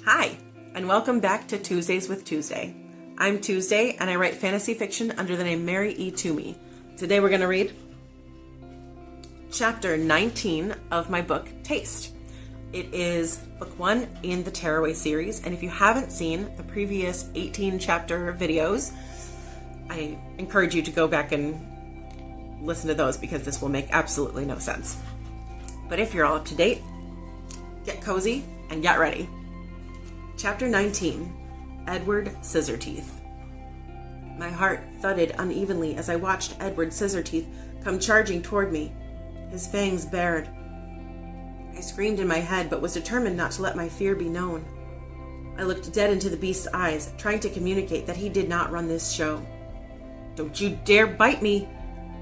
Hi, and welcome back to Tuesdays with Tuesday. I'm Tuesday, and I write fantasy fiction under the name Mary E. Twomey. Today we're going to read Chapter 19 of my book, Taste. It is book 1 in the Tearaway series, and if you haven't seen the previous 18-chapter videos, I encourage you to go back and listen to those because this will make absolutely no sense. But if you're all up to date, get cozy and get ready. Chapter 19, Edward Scissorteeth. My heart thudded unevenly as I watched Edward Scissorteeth come charging toward me, his fangs bared. I screamed in my head, but was determined not to let my fear be known. I looked dead into the beast's eyes, trying to communicate that he did not run this show. "Don't you dare bite me,"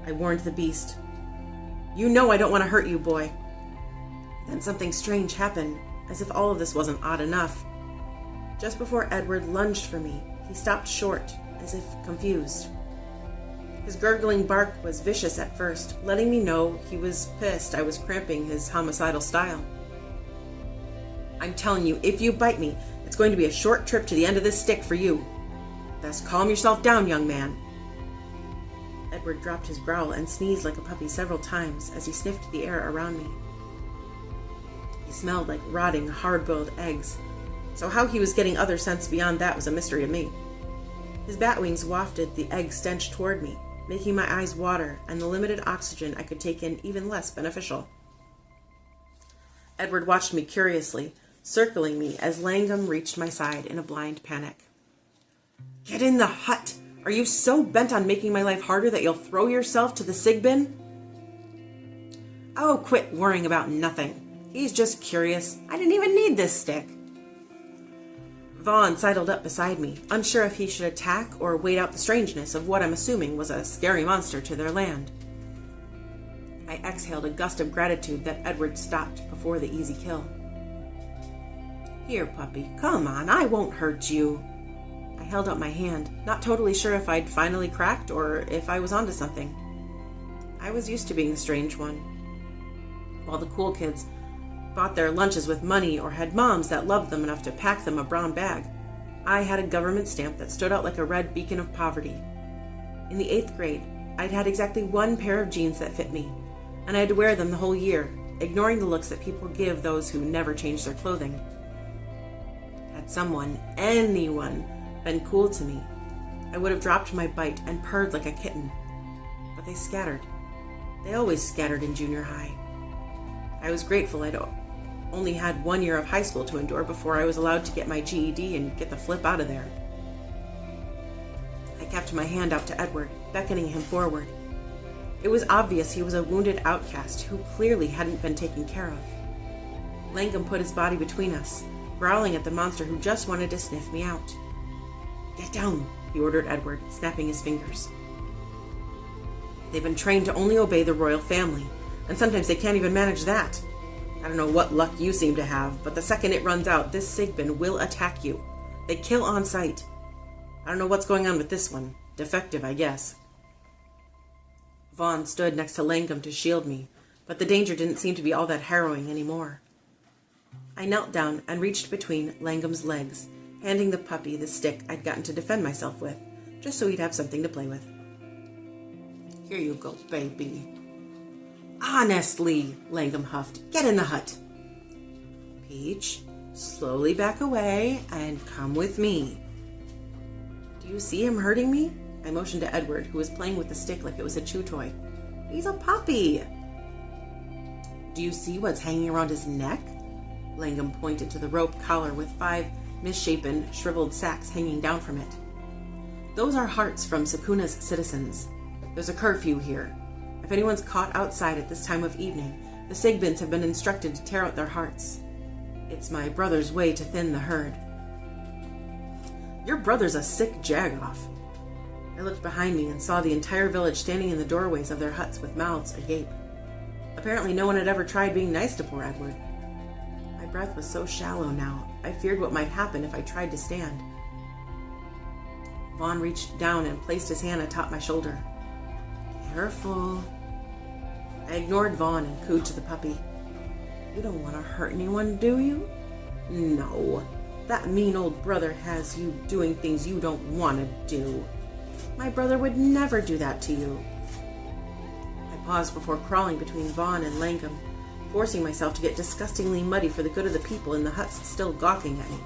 I warned the beast. "You know I don't want to hurt you, boy." Then something strange happened, as if all of this wasn't odd enough. Just before Edward lunged for me, he stopped short, as if confused. His gurgling bark was vicious at first, letting me know he was pissed I was cramping his homicidal style. "I'm telling you, if you bite me, it's going to be a short trip to the end of this stick for you. Best calm yourself down, young man." Edward dropped his growl and sneezed like a puppy several times as he sniffed the air around me. He smelled like rotting, hard-boiled eggs, so how he was getting other scents beyond that was a mystery to me. His bat wings wafted the egg stench toward me, making my eyes water and the limited oxygen I could take in even less beneficial. Edward watched me curiously, circling me as Langham reached my side in a blind panic. "Get in the hut! Are you so bent on making my life harder that you'll throw yourself to the sig bin?" "Oh, quit worrying about nothing. He's just curious. I didn't even need this stick." Vaughn sidled up beside me, unsure if he should attack or wait out the strangeness of what I'm assuming was a scary monster to their land. I exhaled a gust of gratitude that Edward stopped before the easy kill. "Here, puppy, come on, I won't hurt you." I held out my hand, not totally sure if I'd finally cracked or if I was onto something. I was used to being the strange one. While the cool kids bought their lunches with money or had moms that loved them enough to pack them a brown bag, I had a government stamp that stood out like a red beacon of poverty. In the 8th grade, I'd had exactly one pair of jeans that fit me, and I had to wear them the whole year, ignoring the looks that people give those who never change their clothing. Had someone, anyone, been cool to me, I would have dropped my bite and purred like a kitten. But they scattered. They always scattered in junior high. I was grateful I'd only had 1 year of high school to endure before I was allowed to get my GED and get the flip out of there. I kept my hand out to Edward, beckoning him forward. It was obvious he was a wounded outcast who clearly hadn't been taken care of. Langham put his body between us, growling at the monster who just wanted to sniff me out. "Get down," he ordered Edward, snapping his fingers. "They've been trained to only obey the royal family, and sometimes they can't even manage that. I don't know what luck you seem to have, but the second it runs out, this sig bin will attack you. They kill on sight. I don't know what's going on with this one. Defective, I guess." Vaughn stood next to Langham to shield me, but the danger didn't seem to be all that harrowing anymore. I knelt down and reached between Langham's legs, handing the puppy the stick I'd gotten to defend myself with, just so he'd have something to play with. "Here you go, baby." "Honestly," Langham huffed, "get in the hut." "Peach, slowly back away and come with me." "Do you see him hurting me?" I motioned to Edward, who was playing with the stick like it was a chew toy. "He's a puppy." "Do you see what's hanging around his neck?" Langham pointed to the rope collar with 5 misshapen, shriveled sacks hanging down from it. "Those are hearts from Sakuna's citizens. There's a curfew here. If anyone's caught outside at this time of evening, the Sigbins have been instructed to tear out their hearts. It's my brother's way to thin the herd." "Your brother's a sick jagoff." I looked behind me and saw the entire village standing in the doorways of their huts with mouths agape. Apparently no one had ever tried being nice to poor Edward. My breath was so shallow now, I feared what might happen if I tried to stand. Vaughn reached down and placed his hand atop my shoulder. "Careful." I ignored Vaughn and cooed to the puppy. "You don't want to hurt anyone, do you?" "No." That mean old brother has you doing things you don't want to do. My brother would never do that to you. I paused before crawling between Vaughn and Langham, forcing myself to get disgustingly muddy for the good of the people in the huts still gawking at me.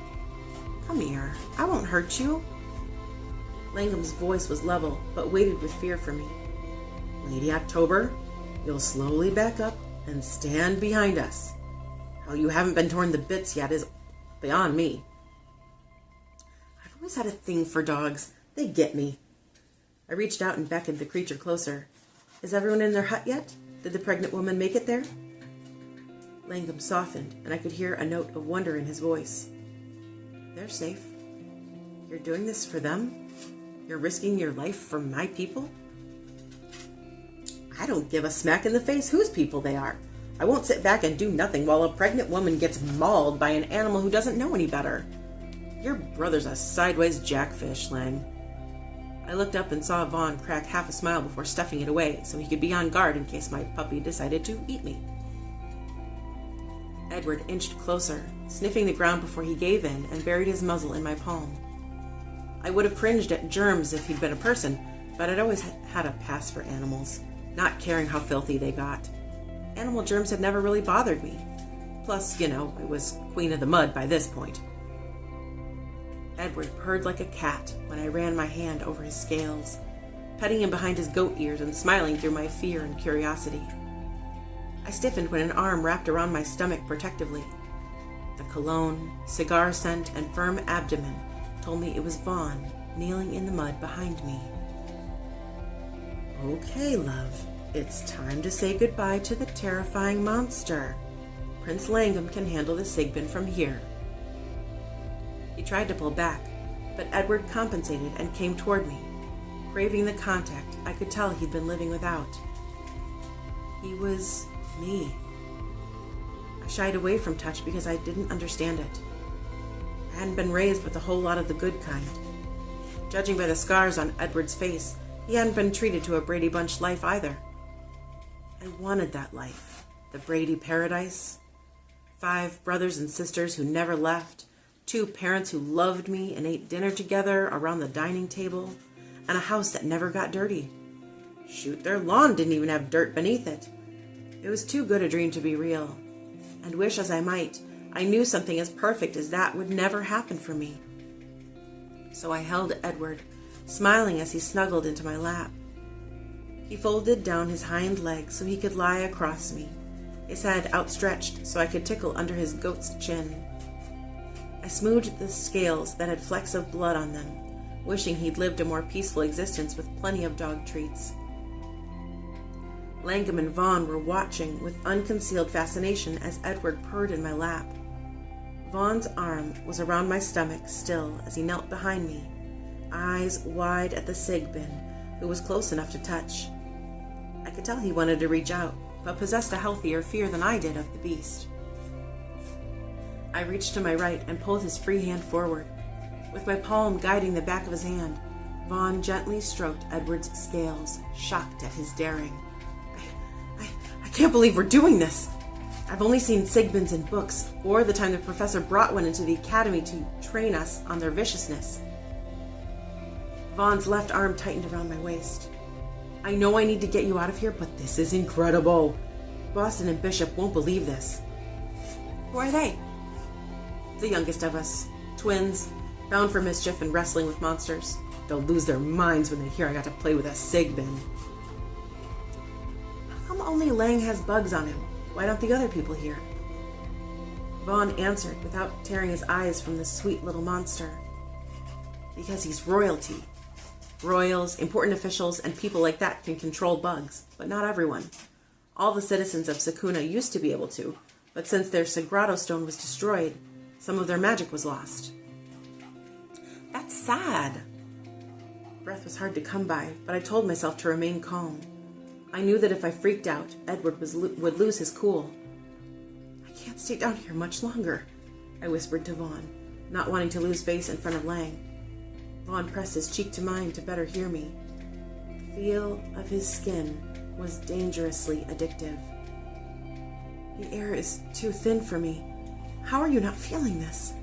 Come here, I won't hurt you. Langham's voice was level, but weighted with fear for me. Lady October, you'll slowly back up and stand behind us. How you haven't been torn to bits yet is beyond me. I've always had a thing for dogs. They get me. I reached out and beckoned the creature closer. Is everyone in their hut yet? Did the pregnant woman make it there? Langham softened, and I could hear a note of wonder in his voice. They're safe. You're doing this for them? You're risking your life for my people? I don't give a smack in the face whose people they are. I won't sit back and do nothing while a pregnant woman gets mauled by an animal who doesn't know any better. Your brother's a sideways jackfish, Lang. I looked up and saw Vaughn crack half a smile before stuffing it away so he could be on guard in case my puppy decided to eat me. Edward inched closer, sniffing the ground before he gave in and buried his muzzle in my palm. I would have cringed at germs if he'd been a person, but I'd always had a pass for animals, not caring how filthy they got. Animal germs had never really bothered me. Plus, I was queen of the mud by this point. Edward purred like a cat when I ran my hand over his scales, petting him behind his goat ears and smiling through my fear and curiosity. I stiffened when an arm wrapped around my stomach protectively. The cologne, cigar scent, and firm abdomen told me it was Vaughn kneeling in the mud behind me. Okay, love, it's time to say goodbye to the terrifying monster. Prince Langham can handle the Sigbin from here. He tried to pull back, but Edward compensated and came toward me. Craving the contact I could tell he'd been living without. He was me. I shied away from touch because I didn't understand it. I hadn't been raised with a whole lot of the good kind. Judging by the scars on Edward's face, he hadn't been treated to a Brady Bunch life either. I wanted that life, the Brady paradise. 5 brothers and sisters who never left, 2 parents who loved me and ate dinner together around the dining table, and a house that never got dirty. Shoot, their lawn didn't even have dirt beneath it. It was too good a dream to be real, and wish as I might, I knew something as perfect as that would never happen for me. So I held Edward, smiling as he snuggled into my lap. He folded down his hind legs so he could lie across me, his head outstretched so I could tickle under his goat's chin. I smoothed the scales that had flecks of blood on them, wishing he'd lived a more peaceful existence with plenty of dog treats. Langham and Vaughn were watching with unconcealed fascination as Edward purred in my lap. Vaughn's arm was around my stomach still as he knelt behind me, eyes wide at the Sigbin, who was close enough to touch. I could tell he wanted to reach out, but possessed a healthier fear than I did of the beast. I reached to my right and pulled his free hand forward. With my palm guiding the back of his hand, Vaughn gently stroked Edward's scales, shocked at his daring. I can't believe we're doing this. I've only seen Sigbins in books, or the time the professor brought one into the academy to train us on their viciousness. Vaughn's left arm tightened around my waist. I know I need to get you out of here, but this is incredible. Boston and Bishop won't believe this. Who are they? The youngest of us. Twins, bound for mischief and wrestling with monsters. They'll lose their minds when they hear I got to play with a Sigbin. How come only Lang has bugs on him? Why don't the other people hear? Vaughn answered without tearing his eyes from the sweet little monster. Because he's royalty. Royals, important officials, and people like that can control bugs, but not everyone. All the citizens of Sakuna used to be able to, but since their Sagrado Stone was destroyed, some of their magic was lost. That's sad. Breath was hard to come by, but I told myself to remain calm. I knew that if I freaked out, Edward would lose his cool. I can't stay down here much longer, I whispered to Vaughn, not wanting to lose face in front of Lang. Vaughn pressed his cheek to mine to better hear me. The feel of his skin was dangerously addictive. The air is too thin for me. How are you not feeling this?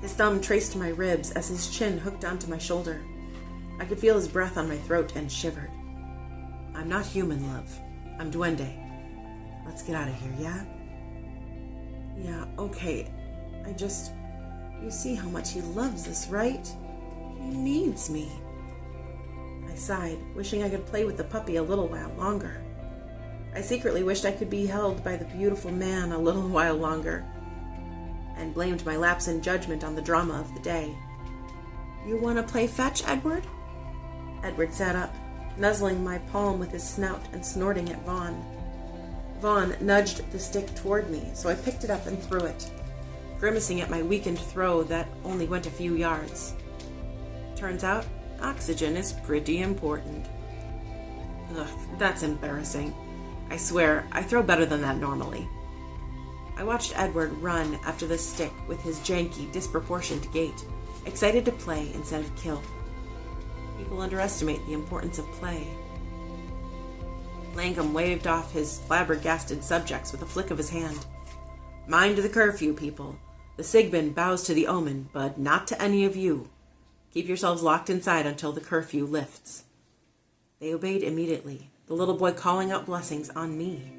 His thumb traced my ribs as his chin hooked onto my shoulder. I could feel his breath on my throat and shivered. I'm not human, love. I'm duende. Let's get out of here, yeah? Yeah, okay. You see how much he loves us, right? He needs me. I sighed, wishing I could play with the puppy a little while longer. I secretly wished I could be held by the beautiful man a little while longer, and blamed my lapse in judgment on the drama of the day. You want to play fetch, Edward? Edward sat up, nuzzling my palm with his snout and snorting at Vaughn. Vaughn nudged the stick toward me, so I picked it up and threw it, grimacing at my weakened throw that only went a few yards. Turns out, oxygen is pretty important. Ugh, that's embarrassing. I swear, I throw better than that normally. I watched Edward run after the stick with his janky, disproportioned gait, excited to play instead of kill. People underestimate the importance of play. Langham waved off his flabbergasted subjects with a flick of his hand. Mind the curfew, people. The Sigbin bows to the omen, but not to any of you. Keep yourselves locked inside until the curfew lifts. They obeyed immediately, the little boy calling out blessings on me,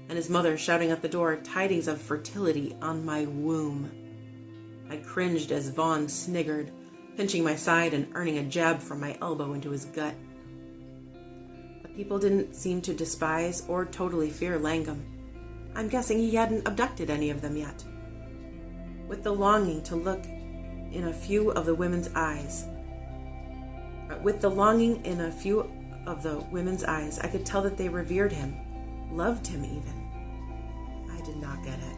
and his mother shouting at the door tidings of fertility on my womb. I cringed as Vaughn sniggered, pinching my side and earning a jab from my elbow into his gut. The people didn't seem to despise or totally fear Langham. I'm guessing he hadn't abducted any of them yet. With the longing to look in a few of the women's eyes, I could tell that they revered him, loved him even. I did not get it.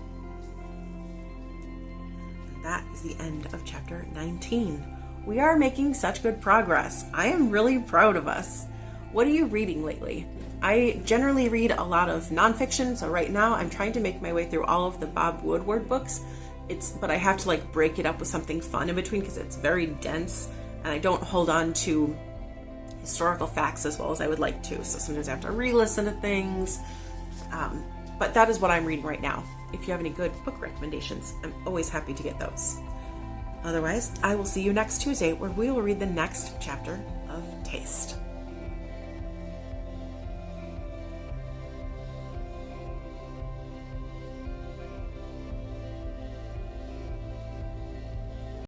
And that is the end of chapter 19. We are making such good progress. I am really proud of us. What are you reading lately? I generally read a lot of nonfiction, so right now I'm trying to make my way through all of the Bob Woodward books. But I have to break it up with something fun in between because it's very dense, and I don't hold on to historical facts as well as I would like to. So sometimes I have to re-listen to things. But that is what I'm reading right now. If you have any good book recommendations, I'm always happy to get those. Otherwise, I will see you next Tuesday where we will read the next chapter of Taste.